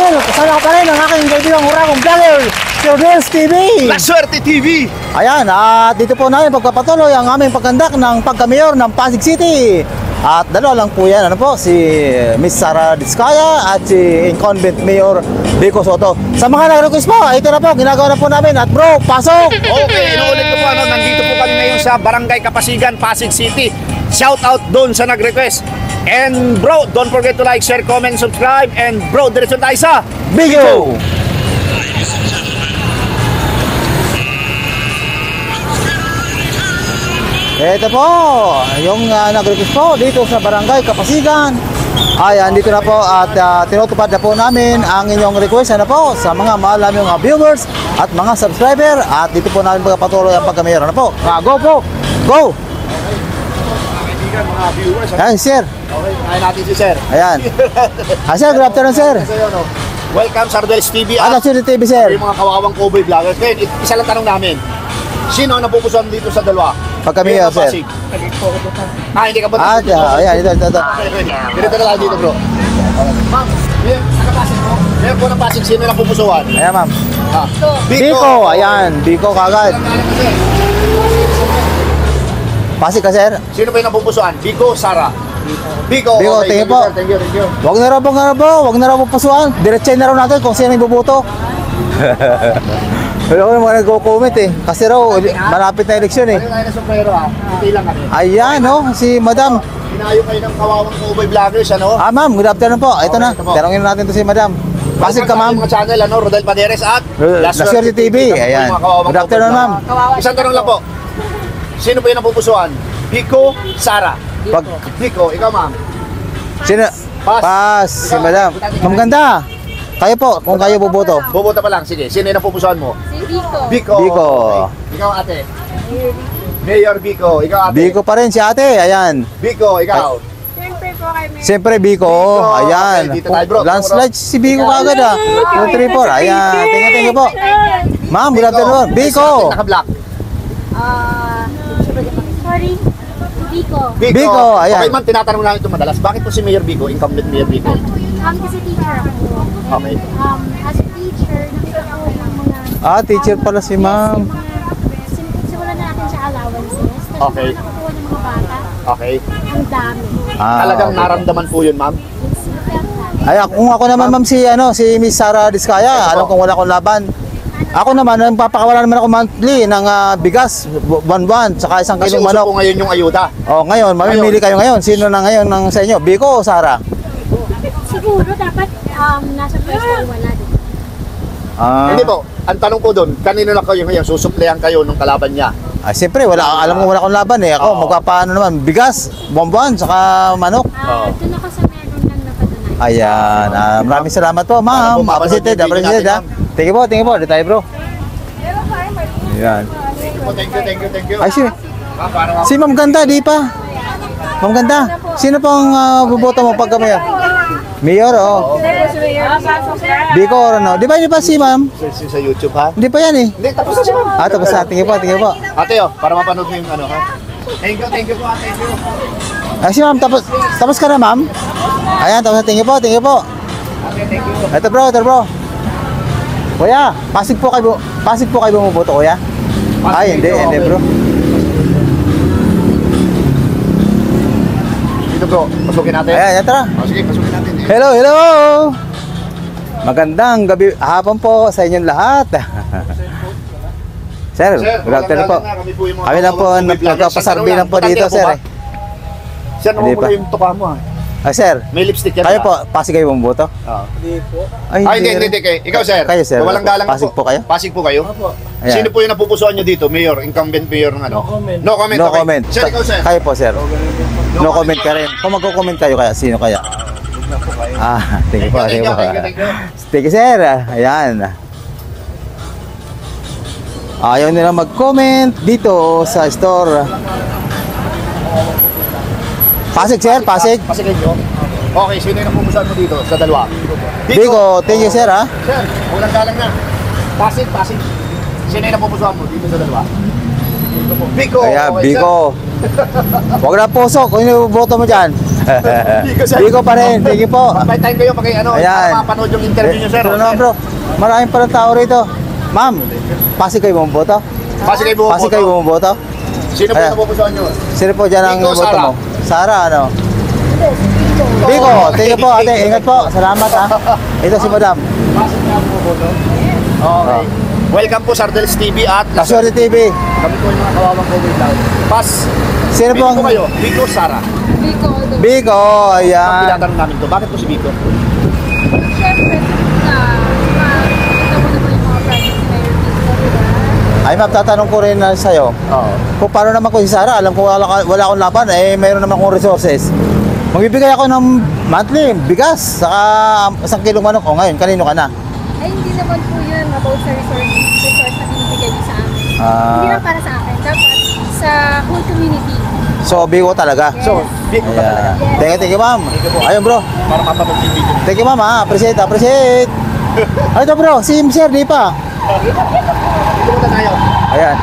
idol, kasama ko pa rin ang aking kaibigang huragong vlogger, si Rodels TV. La Suerte TV. Ayan, at dito po namin pagpapatuloy ang aming pagkandak ng pagka-mayor ng Pasig City. At dalawa lang po yan, ano po, si Miss Sara Diskaya at si Incumbent Mayor Vico Soto. Sa mga nag-request po, ito na po, ginagawa na po namin. At bro, pasok! Okay, inuulit ko po, nandito po kami ngayon sa Barangay Kapasigan, Pasig City. Shout out doon sa nag-request. And bro, don't forget to like, share, comment, subscribe. And bro, diretso tayo sa Bigo! Ito po, yung nag-request po dito sa Barangay Kapasigan. Ayan, dito na po at tinutupad na po namin ang inyong request na po sa mga mahal naming mga viewers at mga subscriber. At dito po namin pagpapatuloy ang pagka-mayor. Ano po? Go po! Go! mga viewers. Ayan, sir. Okay, kaya natin si sir. Ayan. Sir, good afternoon, sir. Welcome sa Rodels TV. Ano sir TV, sir? Yung mga kawawang cowboy vloggers. Ngayon, isa lang tanong namin. Sino ang napupusuan dito sa dalawa? Pagka-mayor, sir. Hindi ka ba? Ayan, ito. Dito na lang dito, bro. Ma'am, taga-Pasig mo. Ngayon po ng Pasig, sino ang napupusuan? Ayan, ma'am. Biko. Ayan. Biko kagad. Pasig ka, sir? Sino pa yung napupusuan? Biko, Sara. Biko, okay, tingin po. Thank you. Wag na raw po pasuan. Diretsahin na raw natin kung sino yung buboto. Wala ko naman nagko-comment eh. Kasi raw, malapit na eleksyon eh. Ano tayo na sombrero ha? Hindi lang kami. Ayan, si madam. Inayo kayo ng kawawang cowboy vloggers, ano? Ma'am, good afternoon po. Ito na. ito po. Tanongin natin to si madam. Pasig ka, ma'am. Mga channel, Rodel Paderes at La Suerte TV. Ayan. Good afternoon, ma'am. Isang tanong lang po. Sino pa yung napupusuan? Biko, Sara. Biko, ikaw ma'am. Sino? Pas. Si madam. Ma'am ganda. Kayo po, kung kayo boboto. Boboto pa lang, sige. Sino yung napupusuan mo? Si Biko. Biko. Okay. Ikaw ate. Mayor Biko. Ikaw ate. Biko pa rin si ate. Ayan. Biko, ikaw. Siyempre po kay Mayor. Siyempre, Biko. Ayan. Okay, dito tayo, bro. Landslide si Biko kagad ah. 2, 3, 4. Ayan. Tingnan po. Ma'am, good afternoon. Biko. Naka-black. Sorry. Biko. Biko, ayan. Okay ma'am, tinatanong namin ito madalas. Bakit po si Mayor Biko, incumbent Mayor Biko? Kasi teacher ako. Okay. As a teacher, nakita ko ng mga... Teacher pala si ma'am. Simulan na natin sa allowances. Okay. Nakukuha ng mga bata. Okay. Ang dami. Talagang Okay. naramdaman po yun ma'am? Ay, kung ako naman ma'am si Miss Sara Diskaya, alam kong wala akong laban. Ako naman, nagpapakawala naman ako monthly ng bigas, buwan-buwan, saka isang Kasi kilong uso manok. po ngayon yung ayuda. Ngayon, mamimili kayo ngayon. Sino na ngayon ng sa inyo? Biko o Sara? Siguro dapat nasa first one na dito. Hindi po, ang tanong ko doon, kanino na kayo ngayon? Susuplayan kayo nung kalaban niya? Siyempre, alam ko wala akong laban eh. Ako, magpapaano naman, bigas, buwan-buwan, saka manok. Doon ako sa meron lang napatunay. Ayan, maraming salamat po, ma'am. Appreciated. Thank you po. Dito tayo, bro. Ayan. Thank you. Ay, si Ma'am Ganda, di pa. Ma'am Ganda, sino pong buboto mo pagka mayor? Mayor, Biko or ano? Di ba yun pa si Ma'am? Sa YouTube ha? Hindi pa yan eh. Hindi, tapos na siya ma'am. Tapos na. Tingin po. Ate para mapanood mo yung ano ha? Thank you po ate. Si Ma'am, tapos ka na Ma'am? Ayan, tapos na. Tingin po. Ate, thank you. Ito bro. Kuya, Pasig po kayo bumuboto, kuya? Ay, hindi bro. Dito bro, pasukin natin. Ayan, tara. Sige, pasukin natin. Hello! Magandang gabi, hapon po sa inyong lahat. Sir, good afternoon po. Kami lang po, nagpapasarbi lang po dito, sir. Sir, naman mo yung tuka mo ha. Sir, may lipstick yan. Kayo po, Pasig kayo bumuboto? Hindi po. Hindi. Ikaw sir. Kayo sir. Walang galang Pasig po kayo? Pasig po kayo? Ayan. Sino po yung napupusuan nyo dito? Mayor, incumbent mayor ng ano? No comment. No comment. Sir, ikaw sir. Kayo po, sir. No comment ka rin. Kung magko-comment kayo kaya, sino kaya? Thank you po. Thank you. Thank you, sir. Ayan. Ayaw nila mag-comment dito sa store. Pasig, sir. Pasig. Pasig kayo. Okay, sino yung napupusuan mo dito sa dalawa? Biko, thank you, sir, ha? Sir, walang galang na. Pasig. Sino yung napupusuan mo dito sa dalawa? Biko. Kaya, okay, Biko. Sir. Huwag na puso, kung yung boto mo dyan. sir. Biko pa rin, thank you po. May time kayo pag ano, Ayan. para mapanood yung interview nyo, sir. Ito naman bro, maraming palang tao rito. Ma'am, Pasig kayo bumoboto? Pasig kayo Pasig kayo bumoboto? Sino po Ayan. napupusuan nyo? Sino po dyan ang Biko, boto Sara. mo? Sara, ano? Biko, thank you po ate, ingat po. Salamat ha. Ito si madam. Pasig na po boto? Okay. Welcome po sa Ardeles TV at Kasuari TV. kami po yung mga kawawang COVID lang. Pas, Sino po Biko ang... kayo? Biko, Sara. Biko, although, Biko, Ang ayan. tinatanong namin to, bakit po si Biko? syempre, na makita mo naman yung mga projects na yung Biko, diba? Ay ma'am, tatanong ko rin sa'yo. Oo. Kung paano naman ko si Sara, alam ko wala akong laban, eh mayroon naman akong resources. Magbibigay ako ng monthly, bigas, saka isang kilong manok. O ngayon, kanino ka na? Ay, hindi naman po yun about sa resource na binibigay niyo sa amin. Ah. Hindi lang para sa akin, dapat sa whole community. So, Biko talaga. So, Biko ka talaga. Ayan. Thank you ma'am. Ayun bro. Para mapanood yung video. Thank you ma'am ha. Appreciate. Ay, ito bro, si Sir, di pa. Dito muna tayo. Ayan.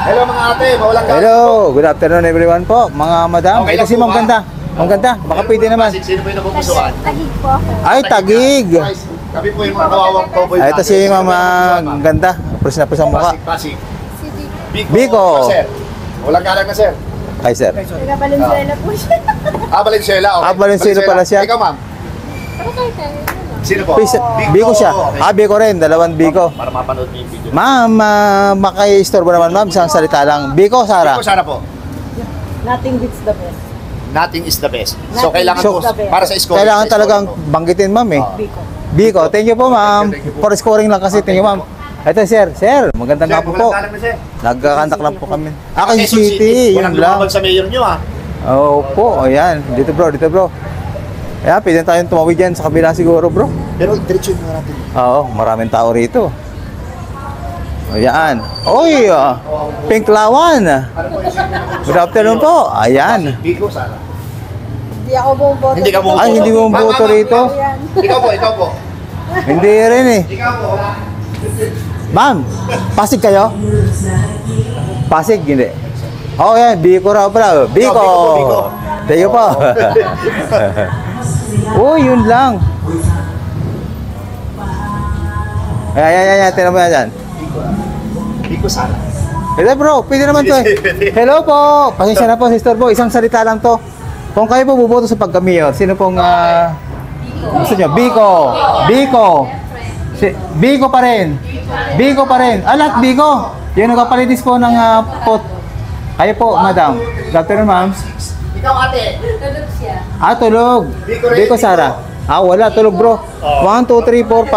Hello mga ate, mawalang galang. Hello, good afternoon everyone po. Mga madam. Okay Ito lang si po Ma'am ba? Ganda. Ma'am Ganda, baka pwede naman. Sino po yung napupusuan? Tagig po ako. Ay, Tagig. Guys, kami po yung mga kawawang cowboy. Ay, ito si Ma'am Ganda. Pres na pres ang mukha. Pasig. Si Biko. Biko. Biko. Sir. Walang galang na sir. Hi sir. Taga Valenzuela po siya. Valenzuela. Okay. Valenzuela pala siya. Ikaw ma'am. Ako tayo tayo. Sino po? Biko siya. Okay. Biko rin. Dalawang Biko. Para mapanood niyo yung video. Ma'am, maki-istorbo naman ma'am. Isang salita lang. Biko, Sara. Biko, Sara po. Nothing beats the best. Nothing is the best. So, Nothing kailangan is po, the best. para sa scoring. Kailangan sa talagang scoring po. banggitin ma'am eh. Biko. Biko, thank you po ma'am. Thank you po. For scoring lang kasi. Thank you ma'am. Ito sir. Sir, magandang Sir, hapon po. walang galang na sir. Nagkakantak lang po kami. Quezon Quezon City. Walang Yun lang. lumabag sa mayor nyo ah. Opo, ayan. Dito bro, dito bro. Ayan, pwede tayong tumawid dyan sa kabila siguro bro. Pero diretso nyo natin. Oo, maraming tao rito. Ayan. Oy, Pink Lawan. Ano po yung sino na napupusuan? Good afternoon po. Ayan. Biko, Sara. Hindi ako bumuboto. Hindi ka mo. Ay, hindi mo boto rito. Ikaw po, ikaw po. Hindi rin eh. Ikaw po. Ma'am, Pasig kayo? Pasig, hindi. Oh, yan. Biko raw pala. Biko. Biko. Thank you po. Oh, yun lang. Ayan. Tinan mo yan. Biko, Sara. Hello bro, pwede naman to eh. Hello po. Pasensya na po, Sister Bo. Isang salita lang to. Kung kayo po buboto sa pagka-mayor, sino pong gusto nyo? Biko. Biko pa rin. Biko pa rin. Lahat Biko. Yung nagpapalitis po ng pot. Kayo po, madam. Good afternoon, ma'am. Ikaw, ate. Tulog. Biko rin, Biko, Biko. Sara. Wala. Tulog, bro. 1, 2, 3, 4,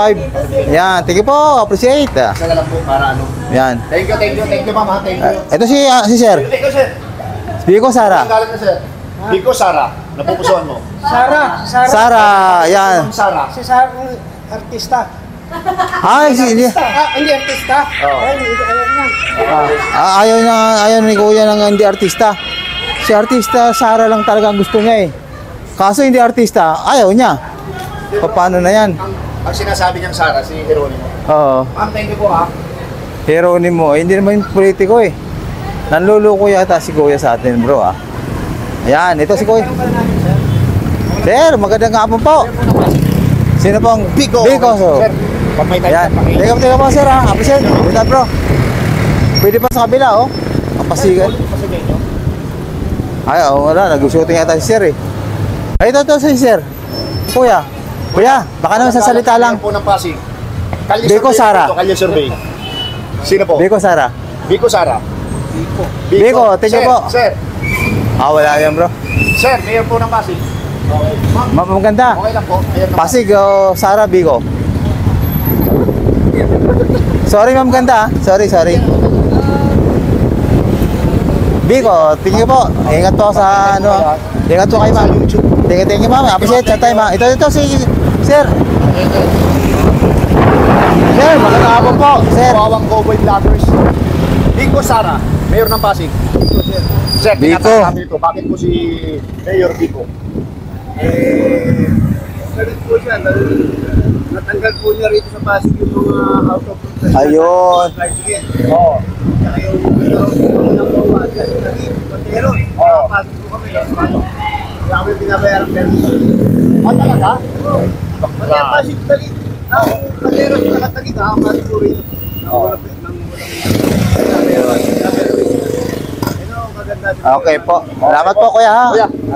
5. Yan. Thank you po. Appreciate. Isa lang po para ano. Yan. Thank you, mama. Thank you. Ito si Sir. Thank you, sir. Biko, Sara. Ang galang na, sir. Biko, Sara. Napupusuan mo. Sara. Yan. Sara. Si Sara, artista. Ay, hindi. Hindi artista. Oo. Ay, hindi ayaw niya. Ayaw ni Kuya ng hindi artista. Si artista, Sara lang talaga ang gusto niya eh. Kaso hindi artista, ayaw niya. Paano na yan? Ang sinasabi niyang Sara, si Jeronimo. Oo. Ma'am, thank you po ha. Jeronimo, hindi naman yung politiko eh. Nanluluko yata si Kuya sa atin bro ah. Ayan, ito si Kuya. Sir, magandang hapon po. Sino pong? Biko. Biko. So. Sir, pag may time Ayan. na Teka po sir ha. Appreciate. Wait bro. Pwede pa sa kabila oh. Kapasigan. Pasigay nyo. Ay, wala. Nag-shooting yata si sir eh. Ay, ito si sir. Kuya. Kuya, baka naman sa salita lang. Po ng Pasig. Kalye Biko, survey Sara. po to, Kalye survey. Sino po? Biko, Sara. Biko, Sara. Biko, thank you Sir, po. Sir, Wala yan bro. sir, mayor po ng Pasig. Okay. Ma'am, Maganda. okay lang po. Ayan naman. Pasig, Sara, Biko. Sorry ma'am ganda. Sorry. Biko, thank you po. Ingat po sa ano. Ingat po kayo ma'am. Thank you ma'am. Appreciate sa time ma'am. Ito si Sir. Sir, magandang hapon po. Sir. Kawawang Cowboy Vloggers. Biko, Sara, mayor ng Pasig. Sir, Biko. tinatanong namin ito. Bakit po si Mayor Biko? Galit po siya dahil Natanggal po niya rito sa Pasig yung mga out of protest. Ayun. Oo. Oh, talaga? Kaya Pasig Talit. Ang bandera sa nakatalit ha, Pasig po rito. Okay po. Salamat po kuya ha.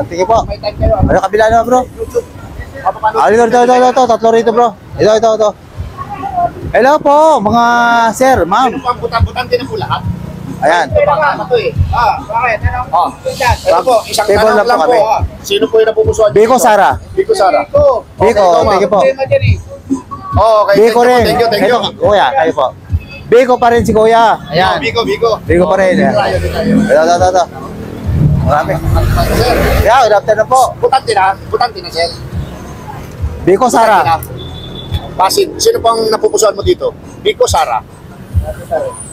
Sige po. May time kayo. Ano kabila naman bro? Ito. Tatlo rito bro. Ito. Hello po mga sir, ma'am. Sino po ang butang-butante na po lahat? Ayan. Ito pa nga to eh. Bakit? Ito po, isang Table tanong lang po lang po. kami. Sino po yung napupusuan? Biko Sara. Biko Sara. Biko, thank you po. Okay, Biko rin. Thank you. Ito, kuya, kayo po. Biko pa rin si kuya. Ayan. Biko. Biko pa rin. Ayan. Ito. Marami. Sir, Yeah, good afternoon po. butante na, sir. Biko Sara. Pasig, sino pang napupusuan mo dito? Biko Sara.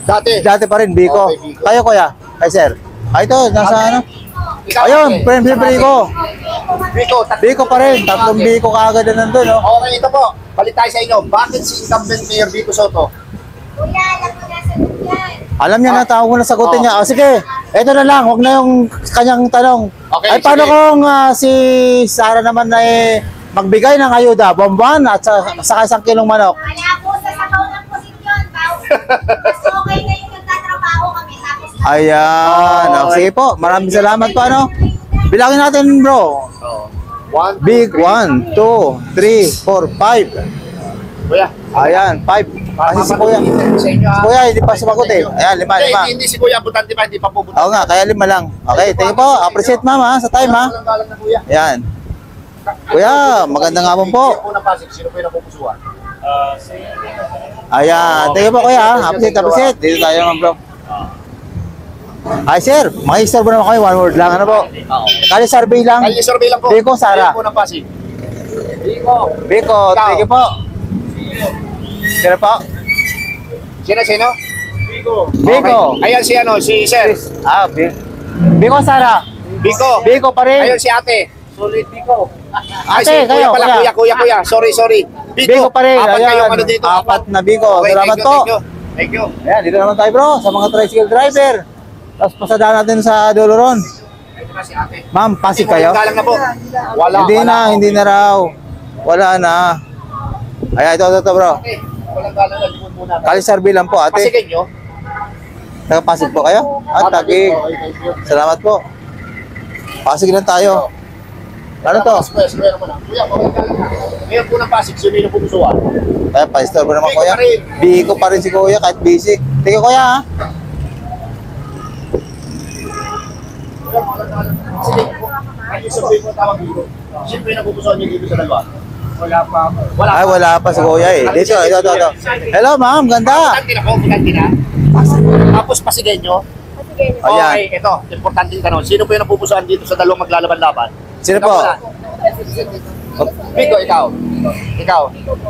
Dati. Dati pa rin, Biko. Okay, Biko. Kayo kuya, kay sir. Ay, ito, nasa ano? Ikaw, Ayun, ate. friend Biko. Biko, Biko pa rin, tatlong Biko kaagad na nandun, no? Okay, ito po. Palit tayo sa inyo. Bakit si incumbent Mayor Biko Soto? Kuya, alam ko nasa yan. Alam niya na, tawag ko na sagutin niya. O sige, ito na lang, huwag na yung kanyang tanong. Okay, Ay, paano sige. kung si Sara naman na magbigay ng ayuda, bomban at saka 1 kilong manok? Wala po sa sabaw ng posisyon. Mas okay na yung nagtatrabaho kami. Tapos Ayan, sige po, maraming salamat po, ano? Bilangin natin, bro. One, Big 1, 2, 3, 4, 5. Kuya. Ayan, 5. Kasi si kuya. Sa inyo, Si kuya, hindi pa sumagot eh. Ayan, 5. Hindi si Kuya butante pa, hindi pa po butante. Oo nga, kaya 5 lang. Okay, thank you po. Appreciate mama sa time ha. Walang galang na Kuya. Ayan. Kuya, magandang hapon po. Sino po na Pasig? Sino po yung napupusuan? Ayan, thank you po kuya. Appreciate. Dito tayo mga bro. Ay sir, makikistorbo naman kayo. 1 word lang. Ano po? Kali survey lang. Kaya survey lang po. Biko, Sara. Sino po ng Pasig? Biko. Biko, thank you po. Sino po? Sino? Biko. Biko. Ayan si ano, si Sir. Ah, Biko Sara. Biko. Biko pa rin. Ayun si ate. Solid Biko. Ay, Ate, si kayo, kuya pala, kuya. kuya. Sorry. Biko pa rin. Apat Ayan. kayong ano dito. Apat na Biko. Okay, Salamat po. Thank you. Ayan, dito naman tayo bro, sa mga tricycle driver. Tapos pasadaan natin sa dulo ron. Ito na si ate. Ma'am, Pasig kayo? Galang na po. Wala. Hindi na raw. Wala na. Ayan, ito bro. Okay. Walang galang na. Limon muna. Kali survey lang po, ate. Pasigin nyo. Taga-Pasig po kayo? At Tagig. Okay, thank you. Salamat po. Pasig lang tayo. Ano to? Kuya, walang galang na. Ngayon po ng Pasig, sino yung napupusuan? Ay, pa-store naman Biko kuya. pa rin. Biko pa rin si kuya kahit busy. Tingnan kuya ha. Sige po. Ay, survey mo tawag dito. Sino yung napupusuan nyo dito sa dalawa? Wala pa ako. Ay, wala pa si kuya eh. Dito, ito. Hello ma'am, ganda. Butante na. Tapos pasigin nyo. Ayan. Okay, ito. Importante yung tanong. Sino po yung napupusuan dito sa dalawang maglalaban-laban? Sino po? Biko, ikaw.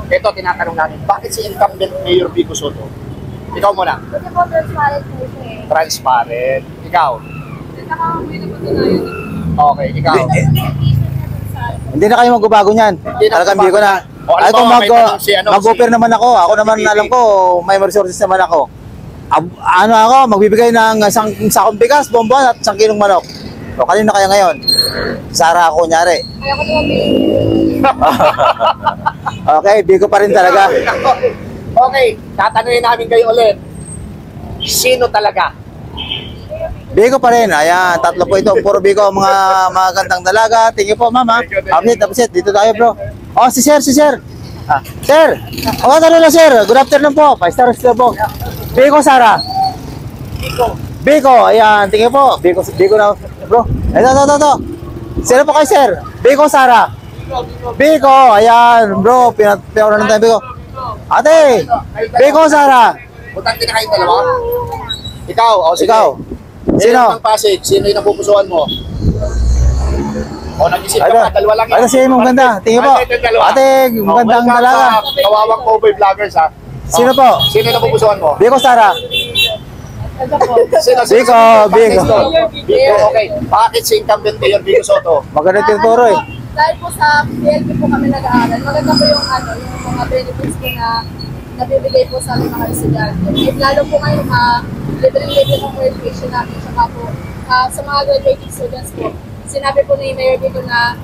Ito, tinatanong namin. Bakit si incumbent Mayor Biko Soto? Ikaw muna. Kasi po transparent po siya eh. Transparent. Ikaw. Saka may napatunayan. Okay, ikaw. Hindi na kayo magbabago niyan. Hindi na Talagang magbabago Biko na. na. O, alam Ay, kung mo, may tanong si ano, mag-offer si- naman ako. Ako naman si Bibi. alam ko, may resources naman ako. Ano ako, magbibigay ng isang sakong bigas, bonbon at 1 kilong manok. O, kanino kaya ngayon? Sara ako, kunyari. Kaya ko naman Okay, Biko pa rin talaga. Okay, tatanungin namin kayo ulit. Sino talaga? Biko pa rin. Ayan, tatlo po ito. Puro Biko, mga gandang dalaga. Tingin po, mama. Update. Dito tayo, bro. Oh, si sir. Sir. Oh, talo na, sir. Good afternoon po. 5 stars po. Biko, Sara. Biko. Ayan, tingin po. Biko na, bro. Ito. Sino po kayo, sir? Biko, Sara. Biko. Ayan, bro. Pinapura na tayo, Biko. Ate. Biko, Sara. Butante na kayong dalawa? Ikaw, o sige. Ikaw. Sino? Sino ng Pasig? Sino yung napupusuan mo? O nag-isip ka Ano? pa, dalawa lang Ano siya yung maganda? Tingin po. Ate, dalawa. Ate, magandang welcome dalaga. sa Kawawang Cowboy Vloggers ha. Sino po? Sino yung napupusuan mo? Biko, Sara. Sino? Biko. Biko, okay. Bakit si incumbent Mayor Biko Soto? Maganda tinuturo eh. dahil po sa PLP po kami nag-aaral, maganda po yung yung mga benefits po na nabibigay po sa aming mga estudyante. At lalo po ngayon, libre-libre po po education namin. Saka po, sa mga graduating students po, sinabi po ni Mayor Vico na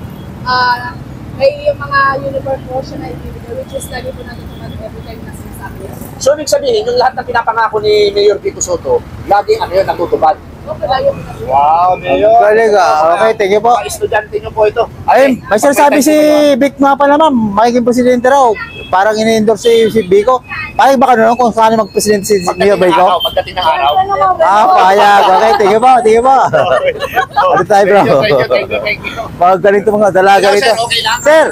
may yung mga uniform po siya na ibibigay, which is lagi po natin po every time na sinasabi. So, ibig sabihin, yung lahat na pinapangako ni Mayor Vico Soto, laging ano yun, natutupad. Okay, lagi po natin. Wow, Mayor! Galing okay, thank you po. Mga estudyante nyo po ito. Ayun, may sinasabi si Vic nga pala ma'am, magiging presidente raw. Parang ini-endorse si Vico. Payag ba ka nun kung saan mag-presidente si Mayor Vico? Pagdating ng araw. Payag. Okay, thank you po, thank you po. Ano tayo bro? Thank you. Magaling itong mga dalaga Sir, rito. okay lang? Sir,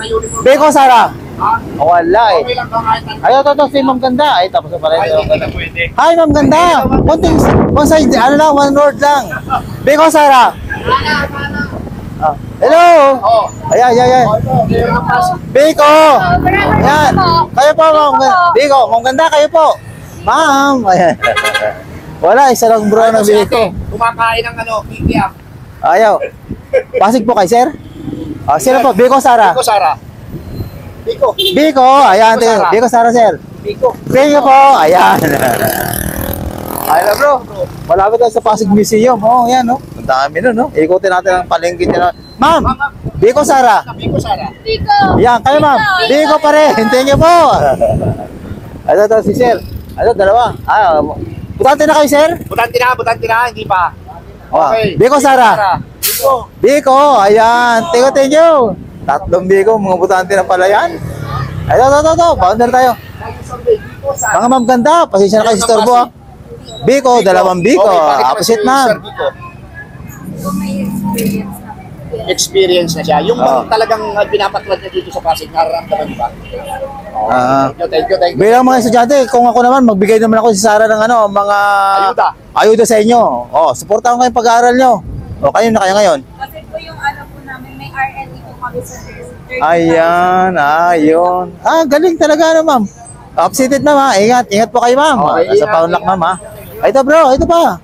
Vico Sara. Ha? Wala eh. Okay lang ba kahit ang... Ayaw to, si Ma'am Ganda. Ay, tapos na pala. Ay, hindi na pwede. Hi, Ma'am Ganda. Konting, one side, ano lang, one word lang. Vico Sara. Hello. Oo. Ayan. Mayor ng Pasig. Vico. Ayan. Kayo po, Ma'am Ganda. Vico, Ma'am Ganda, kayo po. Ma'am. Ayan. Wala, isa lang bro na Si Vico. ate, kumakain ng kikiam. Ayaw. Pasig po kay sir? Sino po? Vico Sara. Vico Sara. Vico. Vico, ayan. Vico Sara. Vico Sara, sir. Vico. Thank you po. Ayan. Ayan bro. Malapit tayo sa Pasig Museum. Ayan, no? Ang dami nun, no? Ikutin natin ang palengke niya. Ma'am, Vico Sara. Vico Sara. Vico! Ayan, kayo ma'am. Vico pa rin. Thank you po. Ito, si sir. Ito, dalawa. Butante na kayo, sir? Butante na, hindi pa. Okay. Vico Sara. Vico. Vico, ayan. Thank you. Tatlong Vico, mga butante na pala yan. Ito. Founder tayo. Vico Sara. Mga ma'am ganda, pasensya na kayo sa storbo ha. Vico, dalawang Vico. Okay, bakit naman Opposite si ma'am. Sir Vico? So, may experience na. Experience na siya. Yung Oo. talagang pinapatwad niya dito sa Pasig, nararamdaman niyo ba? Thank you. Bilang mga estudyante, kung ako naman, magbigay naman ako si Sara ng mga ayuda sa inyo. Suportahan kayo yung pag-aaral nyo. Kayo na kaya ngayon. Kasi po yung po namin, may RNE po kami sa third. Ayan, ayun. Galing talaga ma'am. Opposite ma'am ha. Ingat po kayo ma'am. Okay, Nasa paunlak ma'am ha. Ito bro, ito pa.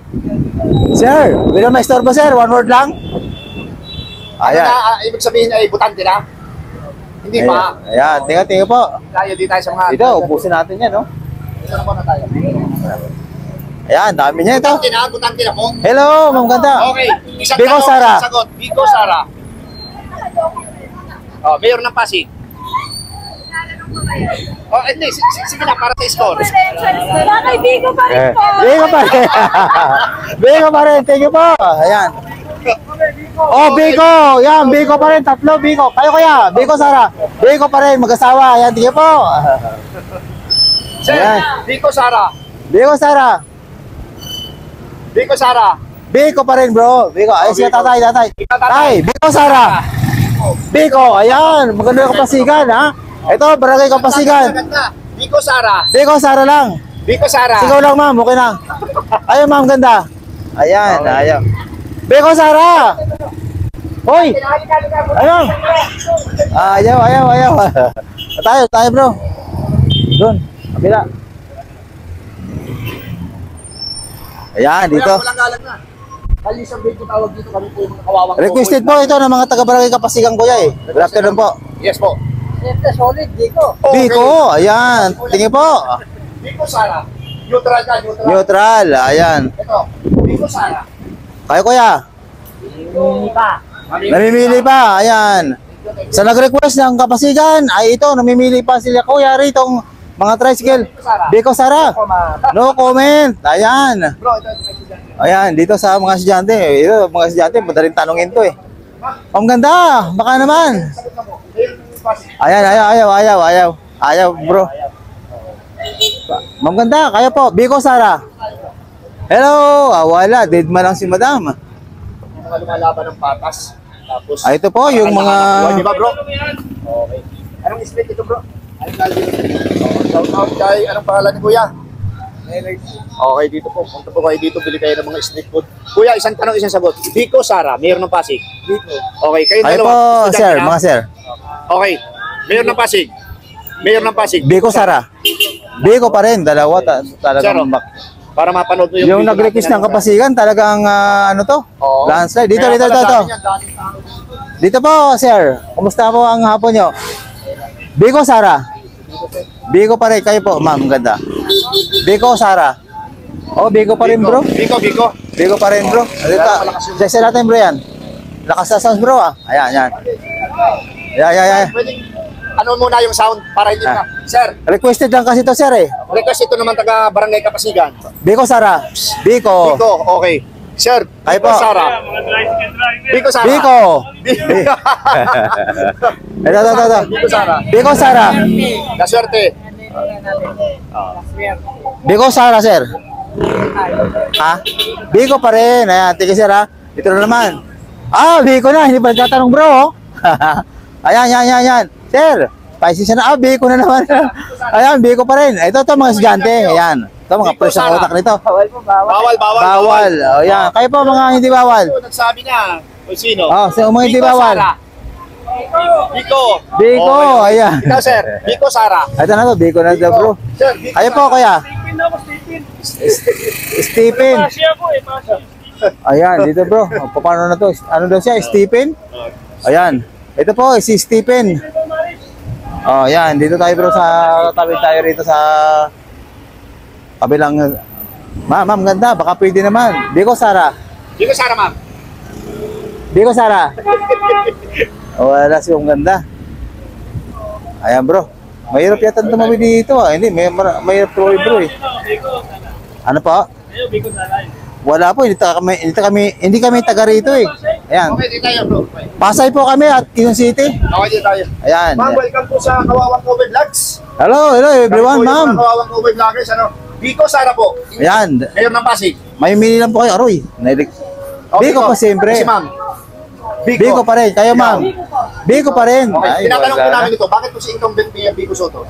Sir, bilang may storbo sir, one word lang. Ayan. Ibig sabihin ay butante na? Hindi pa. Ayan, tingnan po. Tayo di tayo sa mga... Ito, ubusin natin yan, no? Isa na po na tayo. Ayan, dami niya ito. Butante na po. Hello, ma'am ganda. Okay. Isang Vico tanong, Sara. isang sagot. Vico Sara. Mayor ng Pasig. Hindi. Sige na, para sa score. Wala kay Vico pa rin po. Vico pa rin. Vico pa rin, thank you po. Ayan. Vico. Yan, Vico pa rin. Tatlo, Vico. Kayo kaya, Vico Sara. Vico pa rin, mag-asawa. Ayan, thank you po. Sir, Ayan. Vico Sara. Vico Sara. Vico Sara. Vico pa rin, bro. Vico. Ayun siya, Vico. tatay. Tay, Vico Sara. Vico, ayan. Maganda yung Kapasigan, ha? Ito, Barangay Kapasigan. Vico Sara. Vico Sara lang. Vico Sara. Sigaw lang, ma'am. Okay na. Ayun, ma'am, ganda. Ayan, ayaw. Vico Sara. Hoy. Ayun. Ayaw. Tayo, bro. Doon. Kabila. Ayan, dito. Walang galang na. Kalisang video tawag dito kami po yung mga kawawang Requested po ito ng mga taga-Barangay Kapasigan, kuya eh. Good afternoon po. Yes po. Siyempre, solid, Vico. Vico, ayan. Tingin po. Vico Sara. Neutral ka, neutral. Neutral, ayan. Ito. Vico Sara. Kayo, kuya. Namimili pa, ayan. Sa nag-request ng Kapasigan, ay ito, namimili pa sila kuya ritong mga tricycle. Vico Sara. No comment. Ayan. Bro, ito president. Ayan, dito sa mga estudyante. Ito, mga estudyante, madaling tanongin to eh. Ang ganda, baka naman. Sagot na po. Mayor ng Pasig. Ayan, ayaw, bro. Ma'am ganda, kayo po, Vico Sara. Hello, wala, dead man lang si madam. Yung mga lumalaban ng patas. Tapos, Ito po, yung mga... Di ba, bro? Okay. Anong split ito, bro? Anong galing? Shout out kay, anong pangalan ni Kuya? Okay, dito po. Punta po kayo dito, bili kayo ng mga street food. Kuya, isang tanong, isang sagot. Vico Sara, Mayor ng Pasig. Vico. Okay, kayo Kayo po, dalawa. sir, Estudyante na? mga sir. Okay. Mayor ng Pasig. Mayor ng Pasig. Vico Sara. Vico pa rin, dalawa Sir, talagang back. para mapanood mo Yung video nag-request natin ng Kapasigan, talagang ano to? Oo. Landslide. Dito. Kaya pala dami yan, daming tao dito. Dito po, sir. Kumusta po ang hapon nyo? Biko, Sara? Biko pa rin. Kayo po, ma'am. Ganda. Biko, Sara? Oh, Biko pa rin, bro. Biko. Biko pa rin, bro. Dito. Check natin, bro, yan. Lakas na sounds, bro, ah. Ayan, yan. Ayan. Pwede, ano muna yung sound para hindi na. Sir, Requested lang kasi to, sir, eh. request ito naman taga Barangay Kapasigan. Biko, Sara? Biko. Biko, okay. Sir, Kayo Biko po. Sara. Biko Sara. Biko. Ito. Biko Sara. Biko, Sara. La suerte. Biko, Sara, sir. Ha? Biko pa rin. Ayan, tingin, sir, ha? Ito na naman. Ah, Biko na. Hindi pa nagtatanong, bro. Oh. Ayan. Sir, paisisa na. Ah, Biko na naman. Ayan, Biko pa rin. Ito, mga estudyante. Ayan. Ito, mga Biko, presyo ng Sara. utak nito. Bawal. Bawal. O, yan. Kayo po, mga hindi bawal. Ito, nagsabi na. O sino? Oh, sa mga hindi Biko, bawal. Sara. Biko. Biko, Okay. ayan. Ikaw, sir. Biko Sara. Ito na to, Biko na to, bro. Sir, Biko Kayo po, Sara. kuya. Stephen. Ayan, dito bro. O, paano na to? Ano daw siya? Stephen? Ayan. Ito po, si Stephen. Oh, ayan. Dito tayo bro sa tabi tayo rito sa kabilang. Ma'am, ganda. Baka pwede naman. Biko, Sara. Biko Sara, ma'am. Biko, Sara. Oh, wala siyang ganda. Ayan bro. Mahirap yata tumabi dito ah. Hindi, mahirap tumabi bro eh. Ano po? Wala po, hindi kami taga rito eh. Ayan. Okay, dito tayo, bro. Okay. Pasay po kami at Quezon City. Okay, dito tayo. Ayan. Ma'am, welcome po sa Kawawang Kobe Vlogs. Hello everyone, Kami po yung ma'am. mga Kawawang Kobe Vloggers, ano? Biko Sara po. Ayan. Mayor ng Pasig. May mili lang po kayo, Aroy. Biko po siyempre. Si ma'am. Biko pa rin. Kayo, ma'am. Biko pa rin. Okay, Ay, tinatanong po wala. namin ito, bakit po si incumbent Mayor Biko Soto?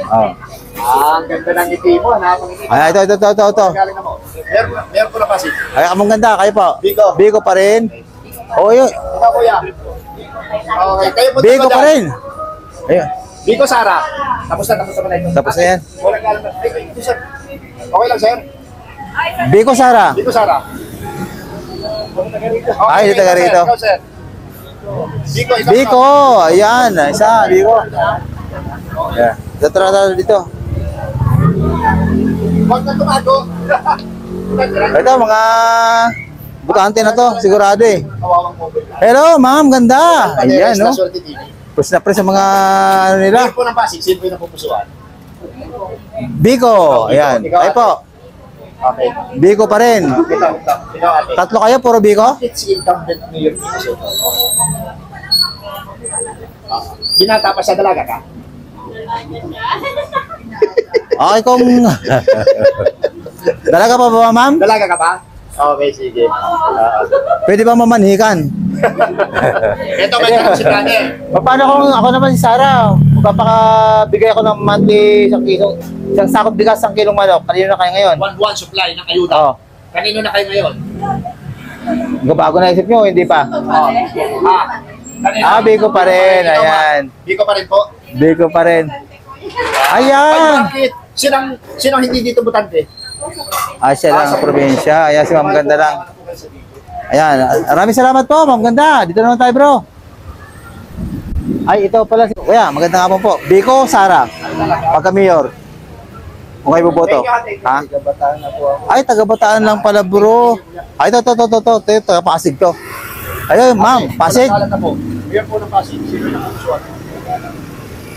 Oh. Ang ganda ng ngiti mo, nakakangiti. Ay, ito. Galing na mo. Mayor po ng Pasig. Ay, among ganda. Kayo po. Biko. Biko pa rin. Oo, yun. Ikaw, kuya. Okay, kayo po Biko dyan. pa rin. Ayun. Biko Sara. Tapos na na ito. Tapos na yan. Walang galang na. Ay, sir. Okay lang, sir. Biko, Sara. Biko Sara. Ay, hindi taga rito. Ikaw, sir. Biko, ikaw. Biko. Ayan. Isa. Biko. Yeah. Tara dito. Huwag na tumago. Ito, mga butante na to. Sigurado eh. Kawawang Kobe. Hello, ma'am. Ganda. Ayan, no? Swerte TV. Pres na pres sa mga ano nila. Mayor po ng Pasig, sino po yung napupusuan? Biko. Ayan. Kayo po. Okay. Biko pa rin. Ikaw, ate. Tatlo kayo, puro Biko? Bakit si incumbent Mayor Biko Soto? Binata pa sa dalaga ka? Okay kung... Dalaga pa ba, ma'am? Dalaga ka pa? Okay, sige. Pwede ba mamanhikan? Ito, may tanong si Daniel. Paano kung ako naman si Sarah? Magpapakabigay ako ng monthly isang sakot bigas, 1 kilong manok. Kanino na kayo ngayon? One supply ng ayuda. Oo. Kanino na kayo ngayon? Bago na isip nyo, hindi pa. Kanino? Biko pa rin. Ikaw, ma'am. Ayan. Biko pa rin po. Biko pa rin. Ay, Ayan! bakit? Sinong hindi dito butante? Siya lang ang probinsya. Ayan si Ma'am Ganda lang. Ayan. Maraming salamat po, Ma'am Ganda. Dito naman tayo, bro. Ay, ito pala. Kuya, magandang hapon po. Biko, Sara. Pagka-mayor. Kung kayo boboto. Ha? Ay, taga-Bataan lang pala, bro. Ay, ito. Taga-Pasig to. Ayun, ma'am. Pasig. Mayor po ng Pasig. Sino yung napupusuan?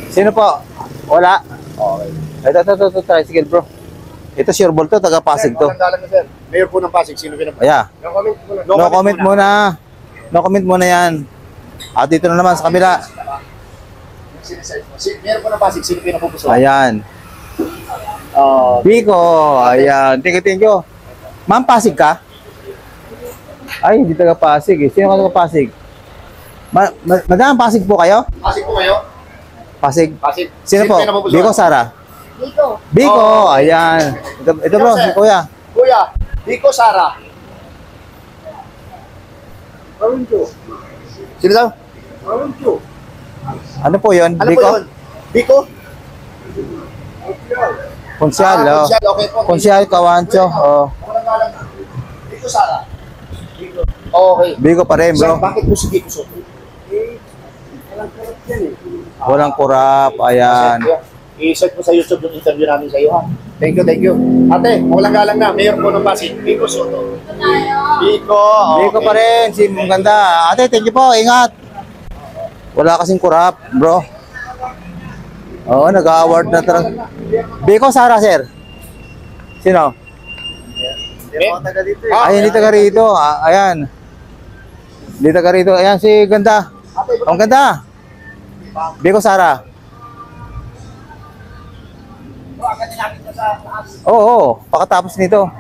Sino po? Wala. Okay. Ito. Tricycle, bro. Ito, Sherbolt to. Taga-Pasig to. Sir. Mayor po ng Pasig. Sino pinapusuan? Ayan. No comment muna. No comment muna yan. At dito na naman sa kabila. Mayor po ng Pasig. Sino pinapusuan? Ayan. Biko. Ayan. Thank you. Ma'am, Pasig ka? Ay, hindi taga Pasig eh. Sino ka taga Pasig? Madam, Pasig po kayo? Pasig po kayo? Pasig. Pasig. Sino po? pinapupusuan? Biko, Sara? Biko. Biko. Ayan. Ito bro, Sir. kuya. Kuya, Biko Sara. Sino daw? Ano po yun? Ano Biko? po yun? Biko? Konsyal, oh. Konsyal, okay po. Konsyal, Kawancho. Oh. Walang galang. Biko Sara. Biko. Okay. Biko pa rin, Sir, bro. bakit po si Biko Soto? Walang kurap. Ayan. I-search mo sa YouTube yung interview namin sa iyo, ha? Thank you, thank you. Ate, walang galang na. Mayor po ng Pasig, Biko Soto. Ito tayo. Biko, Biko pa rin. Si Ganda. Ate, thank you po. Ingat. Wala kasing kurap, bro. Oo, nag-award na talaga. Biko, Sara, sir. Sino? Ay, hindi taga rito. Ayan. Hindi taga rito. Ayan, si Ganda. Ang ganda. Biko, Sara. Oo, pakatapos nito.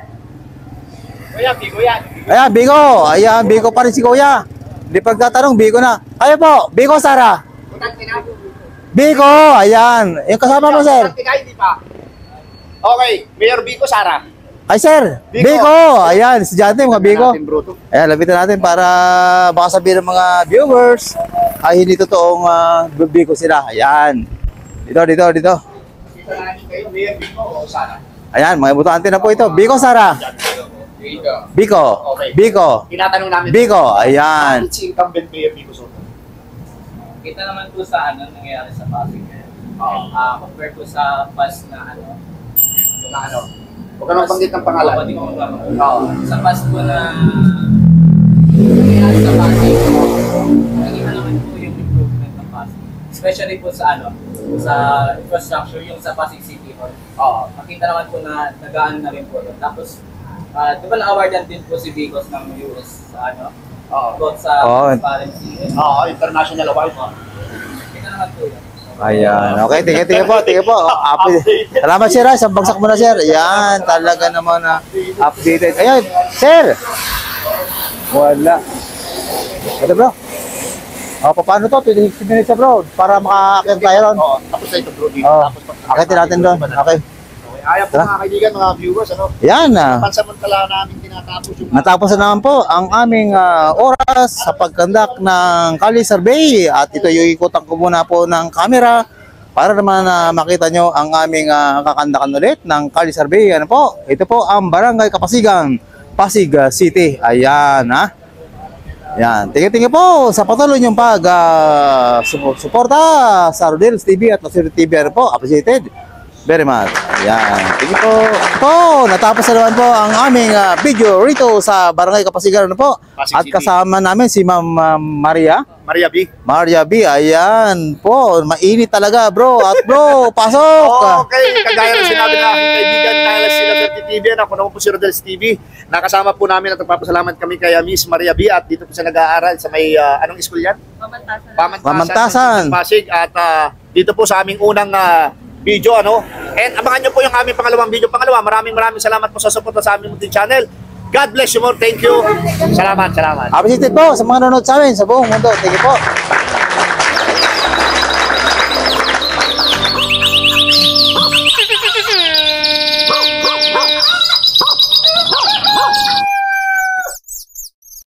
Kuya, Biko yan. Ayan, Biko. Ayan, Biko pa rin si Kuya. Hindi pagtatanong, Biko na. Ayo po, Biko, Sara. Biko, ayan. Yung kasama mo, sir. Hindi pa. Okay, Mayor Biko, Sara. Ay, sir. Biko. Biko. Ayan, estudyante, mga Biko. Natin, bro, to. Ayan, lapitan natin para baka sabihin ng mga viewers ay hindi totoong Biko sila. Ayan. Dito. Kita namin kayo, Mayor Biko o Sara? Ayan, mga butante na po ito. Biko, Sara. Biko. Biko. Okay. Biko. Tinatanong namin. Biko. Ayan. Bakit si incumbent Mayor Biko Soto? Kita naman po sa nangyayari sa Pasig ngayon. Compare po sa past na Yung ano? Huwag ka nang banggit ng pangalan. Oo. Sa past po na nangyayari sa Pasig, nakita naman po yung improvement ng Pasig. Especially po sa sa infrastructure, yung sa Pasig City Hall. Makita naman po na nagaan na rin po yun. Tapos, di ba na-awardan din po si Bicos ng US sa both sa transparency. International award. Kita naman po yun. Ayan. Okay, tingin po. Salamat, sir. Isang bagsak mo na, sir. Ayan, talaga naman na updated. Ayan, sir. Wala. Ito, bro. Paano to? 60 minutes na, bro. Para makakakit tayo ron. Tapos na ito, bro. Dito. Tapos akitin natin doon. Okay. Ayaw po mga kaibigan, mga viewers, Yan. pansamantala namin tinatapos yung Natapos na naman po ang aming oras sa pagkandak ng Kali Survey at ito yung ikutan ko muna po ng camera para naman makita nyo ang aming kakandakan ulit ng Kali Survey. Ano po? Ito po ang Barangay Kapasigan, Pasig City. Ayan, ha? Yan. Tingin-tingin po sa patuloy niyong suporta sa Rodel's TV at Lasiro TV. Ano po? Appreciated very much. Yan. Tingin po. Natapos na naman po ang aming video rito sa Barangay Kapasigan. Ano po? Pasig At City. kasama namin si Ma'am Maria B. Ayan po. Mainit talaga, bro. At bro, pasok. Okay, kagaya ng sinabi ng aking kaibigan na sila sa TV, ako naman po si Rodel's TV. Nakasama po namin at nagpapasalamat kami kay Miss Maria B. At dito po siya nag-aaral sa may, anong school yan? Pamantasan. Pasig. At dito po sa aming unang video, And abangan nyo po yung aming pangalawang video. Maraming salamat po sa suporta sa aming munting channel. God bless you more. Thank you. Salamat. Appreciated po sa mga nanonood sa amin sa buong mundo. Thank you po.